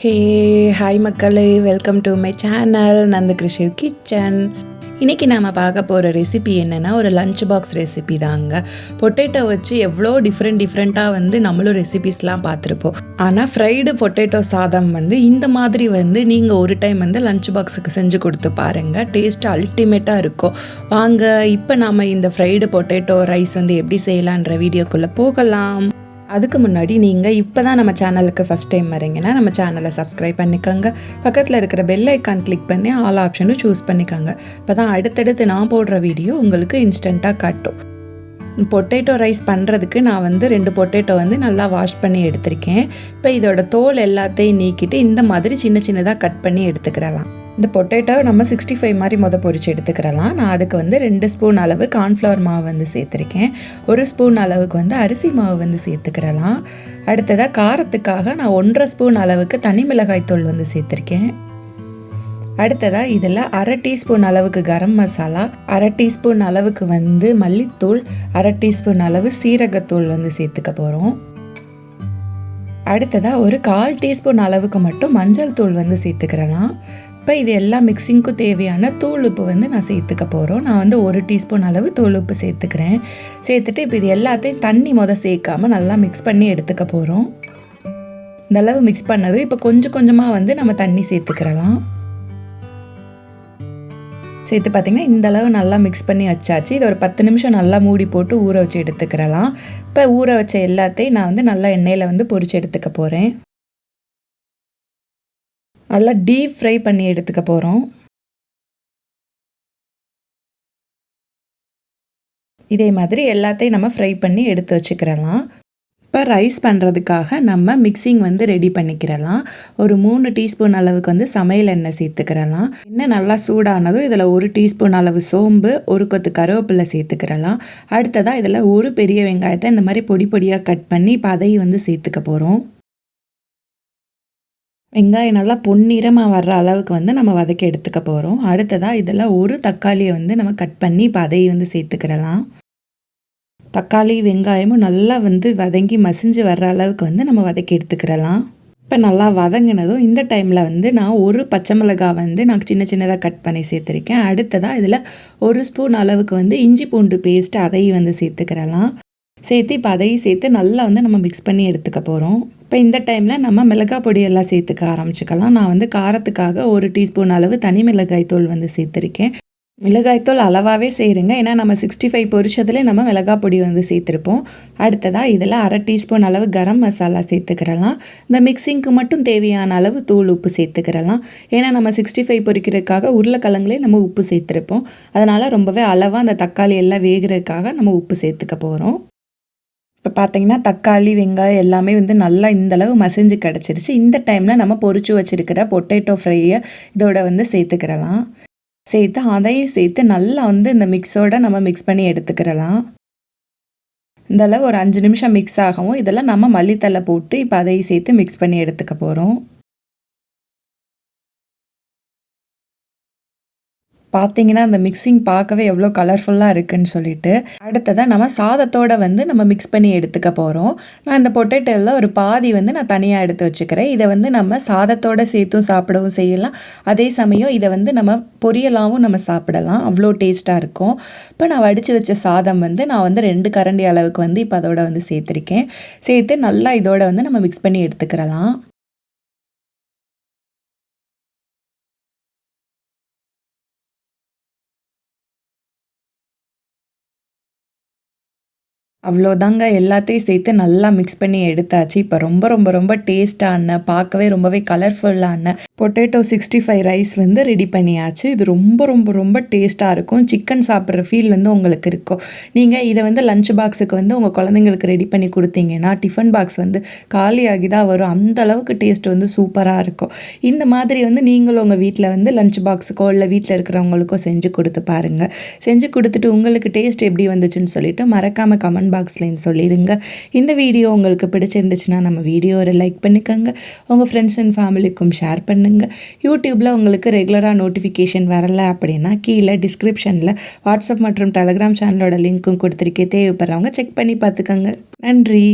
ஹே hi மக்களே, welcome to my channel Nandakrishi kitchen. இன்றைக்கி நாம் பார்க்க போகிற ரெசிபி என்னென்னா ஒரு லஞ்ச் பாக்ஸ் ரெசிபி தாங்க. பொட்டேட்டோ வச்சு எவ்வளோ டிஃப்ரெண்ட்டாக நம்மளும் ரெசிபிஸ்லாம் பார்த்துருப்போம். ஆனால் ஃப்ரைடு பொட்டேட்டோ சாதம் இந்த மாதிரி நீங்கள் ஒரு டைம் லஞ்ச் பாக்ஸுக்கு செஞ்சு கொடுத்து பாருங்கள். டேஸ்ட்டு அல்டிமேட்டாக இருக்கும். வாங்க இப்போ நாம் இந்த ஃப்ரைடு பொட்டேட்டோ ரைஸ் எப்படி செய்யலான்ற வீடியோக்குள்ளே போகலாம். அதுக்கு முன்னாடி நீங்கள் இப்போ தான் நம்ம சேனலுக்கு ஃபஸ்ட் டைம் வரீங்கன்னா நம்ம சேனலை சப்ஸ்கிரைப் பண்ணிக்கோங்க. பக்கத்தில் இருக்கிற பெல் ஐக்கான் கிளிக் பண்ணி ஆல் ஆப்ஷனும் சூஸ் பண்ணிக்கோங்க. இப்போ தான் அடுத்தடுத்து நான் போடுற வீடியோ உங்களுக்கு இன்ஸ்டண்ட்டாக காட்டும். பொட்டேட்டோ ரைஸ் பண்ணுறதுக்கு நான் 2 பொட்டேட்டோ நல்லா வாஷ் பண்ணி எடுத்திருக்கேன். இப்போ இதோட தோல் எல்லாத்தையும் நீக்கிட்டு இந்த மாதிரி சின்ன சின்னதாக கட் பண்ணி எடுத்துக்கிறலாம். இந்த பொட்டேட்டோ நம்ம 65 மாதிரி பொரிச்சு எடுத்துக்கிறலாம். நான் அதுக்கு 2 ஸ்பூன் அளவு கார்ன்ஃப்ளவர் மாவு சேர்த்துருக்கேன். 1 ஸ்பூன் அளவுக்கு அரிசி மாவு சேர்த்துக்கிறலாம். அடுத்ததாக காரத்துக்காக நான் 1.5 ஸ்பூன் அளவுக்கு தனி மிளகாய் தூள் சேர்த்துருக்கேன். அடுத்ததாக இதில் 1/2 டீஸ்பூன் அளவுக்கு கரம் மசாலா, 1/2 டீஸ்பூன் அளவுக்கு மல்லித்தூள், 1/2 டீஸ்பூன் அளவு சீரகத்தூள் சேர்த்துக்க போகிறோம். அடுத்ததாக ஒரு 1/4 டீஸ்பூன் அளவுக்கு மட்டும் மஞ்சள் தூள் சேர்த்துக்கிறலாம். இப்போ இது எல்லாம் மிக்சிங்க்கு தேவையான தூள் உப்பு நான் சேர்த்துக்க போகிறோம். நான் 1 டீஸ்பூன் அளவு தூள் உப்பு சேர்த்துக்கிறேன். சேர்த்துட்டு இப்போ இது எல்லாத்தையும் தண்ணி சேர்க்காமல் நல்லா மிக்ஸ் பண்ணி எடுத்துக்க போகிறோம். இந்த அளவு மிக்ஸ் பண்ணதும் இப்போ கொஞ்சம் கொஞ்சமாக நம்ம தண்ணி சேர்த்துக்கிறலாம். சேர்த்து பார்த்திங்கன்னா இந்த அளவு நல்லா மிக்ஸ் பண்ணி வச்சாச்சு. இது ஒரு 10 நிமிஷம் நல்லா மூடி போட்டு ஊற வச்சு எடுத்துக்கிறலாம். இப்போ ஊற வச்ச எல்லாத்தையும் நான் நல்லா எண்ணெயில் பொரிச்சு எடுத்துக்க போகிறேன். நல்லா டீப் ஃப்ரை பண்ணி எடுத்துக்க போகிறோம். இதே மாதிரி எல்லாத்தையும் நம்ம ஃப்ரை பண்ணி எடுத்து வச்சுக்கிறலாம். இப்போ ரைஸ் பண்ணுறதுக்காக நம்ம மிக்சிங் ரெடி பண்ணிக்கிறலாம். ஒரு 3 டீஸ்பூன் அளவுக்கு சமையல் எண்ணெய் சேர்த்துக்கிறலாம். எண்ணெய் நல்லா சூடானதும் இதில் 1 டீஸ்பூன் அளவு சோம்பு, 1 கொத்து கருவேப்பிலை சேர்த்துக்கிறலாம். அடுத்ததாக இதில் 1 பெரிய வெங்காயத்தை இந்த மாதிரி பொடி பொடியாக கட் பண்ணி இப்போ அதையும் சேர்த்துக்க போகிறோம். வெங்காயம் நல்லா பொன்னிறமாக வர்ற அளவுக்கு நம்ம வதக்கி எடுத்துக்க போகிறோம். அடுத்ததாக இதில் 1 தக்காளியை நம்ம கட் பண்ணி இப்போ அதையும் சேர்த்துக்கிறலாம். தக்காளி வெங்காயமும் நல்லா வதங்கி மசிஞ்சு வர்ற அளவுக்கு நம்ம வதக்கி எடுத்துக்கிறலாம். இப்போ நல்லா வதங்கினதும் இந்த டைமில் நான் 1 பச்சை மிளகாய் நான் சின்ன சின்னதாக கட் பண்ணி சேர்த்துருக்கேன். அடுத்ததாக இதில் 1 ஸ்பூன் அளவுக்கு இஞ்சி பூண்டு பேஸ்ட்டு அதையும் சேர்த்துக்கிறலாம். சேர்த்து இப்போ அதையும் சேர்த்து நல்லா நம்ம மிக்ஸ் பண்ணி எடுத்துக்க போகிறோம். இப்போ இந்த டைமில் நம்ம மிளகாய் பொடியெல்லாம் சேர்த்துக்க ஆரம்பிச்சுக்கலாம். நான் காரத்துக்காக 1 டீஸ்பூன் அளவு தனி மிளகாய் தூள் சேர்த்துருக்கேன். மிளகாய்த்தூள் அளவாகவே செய்யுங்க. ஏன்னா நம்ம 65 பொரிச்சதுலேயே நம்ம மிளகாய் பொடி சேர்த்துருப்போம். அடுத்ததாக இதில் 1/2 டீஸ்பூன் அளவு கரம் மசாலா சேர்த்துக்கிறலாம். இந்த மிக்சிங்க்கு மட்டும் தேவையான அளவு தூள் உப்பு சேர்த்துக்கிறலாம். ஏன்னா நம்ம 65 பொரிக்கிறதுக்காக உருளைக்கிழங்குலேயே நம்ம உப்பு சேர்த்துருப்போம். அதனால் ரொம்பவே அளவாக அந்த தக்காளி எல்லாம் வேகிறதுக்காக நம்ம உப்பு சேர்த்துக்க போகிறோம். இப்போ பார்த்திங்கன்னா தக்காளி வெங்காயம் எல்லாமே நல்லா இந்தளவு மசிஞ்சு கிடச்சிருச்சு. இந்த டைமில் நம்ம பொரிச்சு வச்சுருக்கிற பொட்டேட்டோ ஃப்ரையை இதோட சேர்த்துக்கிறலாம். சேர்த்து அதையும் சேர்த்து நல்லா இந்த மிக்ஸோட நம்ம மிக்ஸ் பண்ணி எடுத்துக்கிறலாம். இந்தளவு ஒரு 5 நிமிஷம் மிக்ஸ் ஆகவும் இதெல்லாம் நம்ம மல்லித்தலை போட்டு இப்போ அதையும் சேர்த்து மிக்ஸ் பண்ணி எடுத்துக்க போகிறோம். பார்த்தீங்கன்னா அந்த மிக்சிங் பார்க்கவே எவ்வளோ கலர்ஃபுல்லாக இருக்குன்னு சொல்லிட்டு அடுத்ததாக நம்ம சாதத்தோடு நம்ம மிக்ஸ் பண்ணி எடுத்துக்க போகிறோம். நான் இந்த பொட்டேட்டோவில் ஒரு பாதி நான் தனியாக எடுத்து வச்சுக்கிறேன். இதை நம்ம சாதத்தோடு சேர்த்தும் சாப்பிடவும் செய்யலாம். அதே சமயம் இதை நம்ம பொரியலாகவும் நம்ம சாப்பிடலாம். அவ்வளோ டேஸ்ட்டாக இருக்கும். இப்போ நான் வடித்து வச்ச சாதம் நான் 2 கரண்டி அளவுக்கு இப்போ அதோட சேர்த்துருக்கேன். சேர்த்து நல்லா இதோட நம்ம மிக்ஸ் பண்ணி எடுத்துக்கிறலாம். அவ்வளோதாங்க, எல்லாத்தையும் சேர்த்து நல்லா மிக்ஸ் பண்ணி எடுத்தாச்சு. இப்போ ரொம்ப ரொம்ப ரொம்ப டேஸ்டான, பார்க்கவே ரொம்பவே கலர்ஃபுல்லான பொட்டேட்டோ 65 ரைஸ் ரெடி பண்ணியாச்சு. இது ரொம்ப ரொம்ப ரொம்ப டேஸ்ட்டாக இருக்கும். சிக்கன் சாப்பிட்ற ஃபீல் உங்களுக்கு இருக்கும். நீங்கள் இதை லஞ்ச் பாக்ஸுக்கு உங்கள் குழந்தைங்களுக்கு ரெடி பண்ணி கொடுத்தீங்கன்னா டிஃபன் பாக்ஸ் காலியாகி தான் வரும். அந்த அளவுக்கு டேஸ்ட் சூப்பராக இருக்கும். இந்த மாதிரி நீங்களும் உங்கள் வீட்டில் லஞ்ச் பாக்ஸுக்கோ இல்லை வீட்டில் இருக்கிறவங்களுக்கோ செஞ்சு கொடுத்து பாருங்கள். செஞ்சு கொடுத்துட்டு உங்களுக்கு டேஸ்ட் எப்படி வந்துச்சுன்னு சொல்லிட்டு மறக்காமல் கமெண்ட் பாக்ஸ்லையும் சொல்லிடுங்க. இந்த வீடியோ உங்களுக்கு பிடிச்சிருந்துச்சுன்னா நம்ம வீடியோவை லைக் பண்ணிக்கோங்க. உங்கள் ஃப்ரெண்ட்ஸ் அண்ட் ஃபேமிலிக்கும் ஷேர் பண்ணுங்கள். யூடியூப்பில் உங்களுக்கு ரெகுலராக நோட்டிஃபிகேஷன் வரலை அப்படின்னா கீழே டிஸ்கிரிப்ஷனில் வாட்ஸ்அப் மற்றும் டெலகிராம் சேனலோட லிங்க்கும் கொடுத்துருக்கேன். தேவைப்படுறவங்க செக் பண்ணி பார்த்துக்கோங்க. நன்றி.